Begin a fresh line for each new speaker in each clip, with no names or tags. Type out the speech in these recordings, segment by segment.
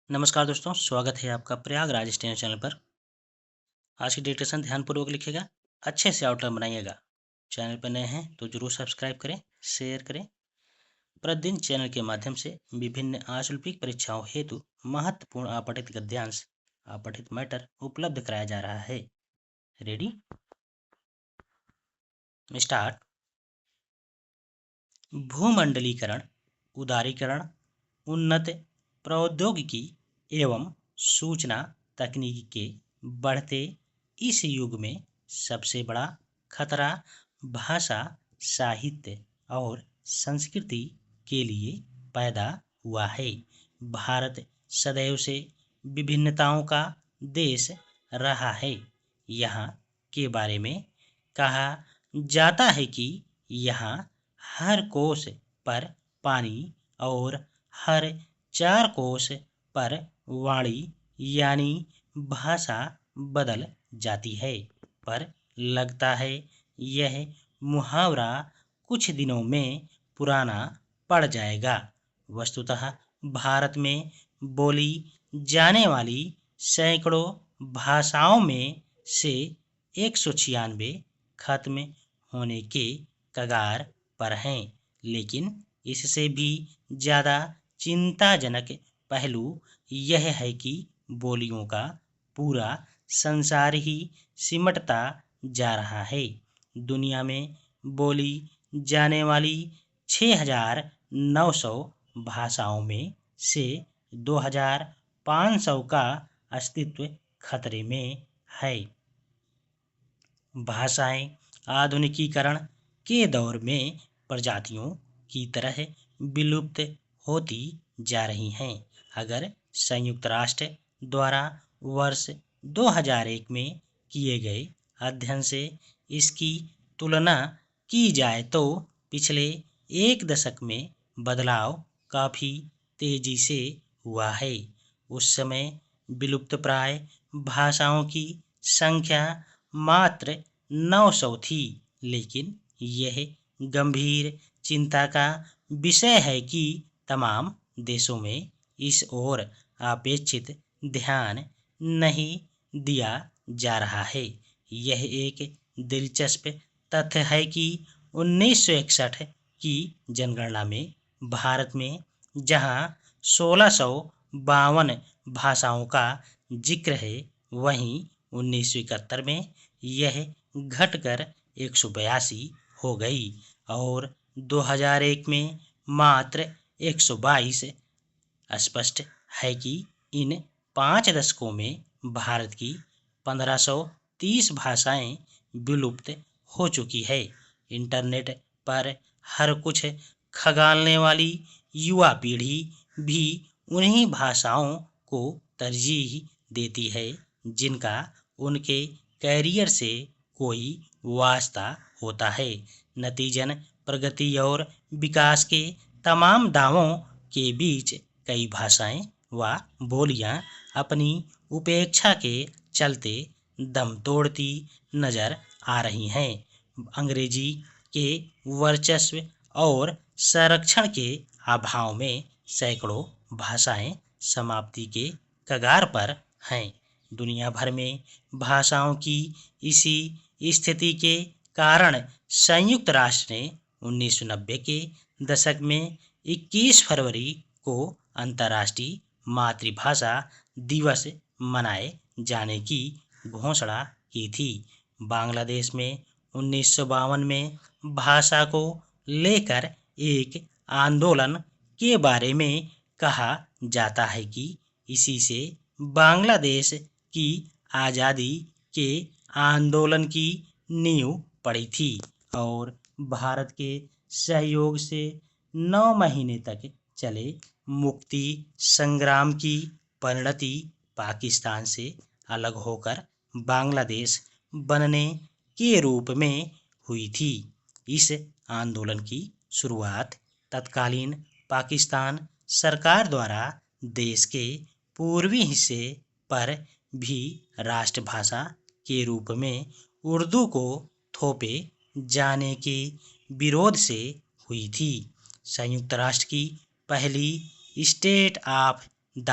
नमस्कार दोस्तों, स्वागत है आपका प्रयागराज स्टेशन चैनल पर। आज की डिक्टेशन ध्यानपूर्वक लिखिएगा, अच्छे से आउटलाइन बनाइएगा। चैनल पर नए हैं तो जरूर सब्सक्राइब करें, शेयर करें। प्रतिदिन चैनल के माध्यम से विभिन्न आंचलिक परीक्षाओं हेतु महत्वपूर्ण अपठित गद्यांश, अपठित मैटर उपलब्ध कराया जा रहा है। Ready, start. भूमंडलीकरण, उदारीकरण, उन्नत प्रौद्योगिकी एवं सूचना तकनीकी के बढ़ते इस युग में सबसे बड़ा खतरा भाषा, साहित्य और संस्कृति के लिए पैदा हुआ है। भारत सदैव से विभिन्नताओं का देश रहा है। यहाँ के बारे में कहा जाता है कि यहाँ हर कोस पर पानी और हर 4 कोस पर वाणी यानी भाषा बदल जाती है। पर लगता है यह मुहावरा कुछ दिनों में पुराना पड़ जाएगा। वस्तुतः भारत में बोली जाने वाली सैकड़ों भाषाओं में से 196 खत्म होने के कगार पर हैं। लेकिन इससे भी ज़्यादा चिंताजनक पहलू यह है कि बोलियों का पूरा संसार ही सिमटता जा रहा है। दुनिया में बोली जाने वाली 6,900 भाषाओं में से 2,500 का अस्तित्व खतरे में है। भाषाएं आधुनिकीकरण के दौर में प्रजातियों की तरह विलुप्त होती जा रही हैं। अगर संयुक्त राष्ट्र द्वारा वर्ष 2001 में किए गए अध्ययन से इसकी तुलना की जाए तो पिछले एक दशक में बदलाव काफ़ी तेजी से हुआ है। उस समय विलुप्तप्राय भाषाओं की संख्या मात्र 900 थी, लेकिन यह गंभीर चिंता का विषय है कि तमाम देशों में इस ओर अपेक्षित ध्यान नहीं दिया जा रहा है। यह एक दिलचस्प तथ्य है कि 1961 की जनगणना में भारत में जहां 1652 भाषाओं का जिक्र है, वहीं 1971 में यह घटकर 182 हो गई और 2001 में मात्र 122। स्पष्ट है कि इन 5 दशकों में भारत की 1530 भाषाएं विलुप्त हो चुकी है। इंटरनेट पर हर कुछ खंगालने वाली युवा पीढ़ी भी उन्हीं भाषाओं को तरजीह देती है जिनका उनके कैरियर से कोई वास्ता होता है। नतीजन प्रगति और विकास के तमाम दावों के बीच कई भाषाएं व बोलियां अपनी उपेक्षा के चलते दम तोड़ती नजर आ रही हैं। अंग्रेजी के वर्चस्व और संरक्षण के अभाव में सैकड़ों भाषाएं समाप्ति के कगार पर हैं। दुनिया भर में भाषाओं की इसी स्थिति के कारण संयुक्त राष्ट्र ने 1990 के दशक में 21 फरवरी को अंतर्राष्ट्रीय मातृभाषा दिवस मनाए जाने की घोषणा की थी। बांग्लादेश में 1952 में भाषा को लेकर एक आंदोलन के बारे में कहा जाता है कि इसी से बांग्लादेश की आज़ादी के आंदोलन की नींव पड़ी थी और भारत के सहयोग से 9 महीने तक चले मुक्ति संग्राम की परिणति पाकिस्तान से अलग होकर बांग्लादेश बनने के रूप में हुई थी। इस आंदोलन की शुरुआत तत्कालीन पाकिस्तान सरकार द्वारा देश के पूर्वी हिस्से पर भी राष्ट्रभाषा के रूप में उर्दू को थोपे जाने के विरोध से हुई थी। संयुक्त राष्ट्र की पहली state of the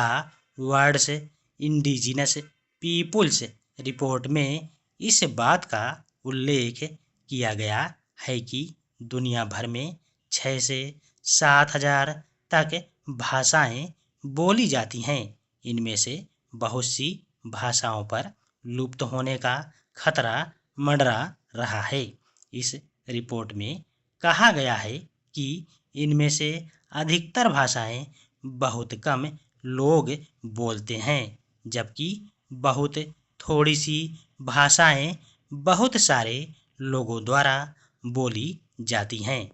world's indigenous peoples report में इस बात का उल्लेख किया गया है कि दुनिया भर में 6 से 7 हजार तक भाषाएं बोली जाती हैं। इनमें से बहुत सी भाषाओं पर लुप्त होने का खतरा मंडरा रहा है। इस रिपोर्ट में कहा गया है कि इनमें से अधिकतर भाषाएं बहुत कम लोग बोलते हैं, जबकि बहुत थोड़ी सी भाषाएं बहुत सारे लोगों द्वारा बोली जाती हैं।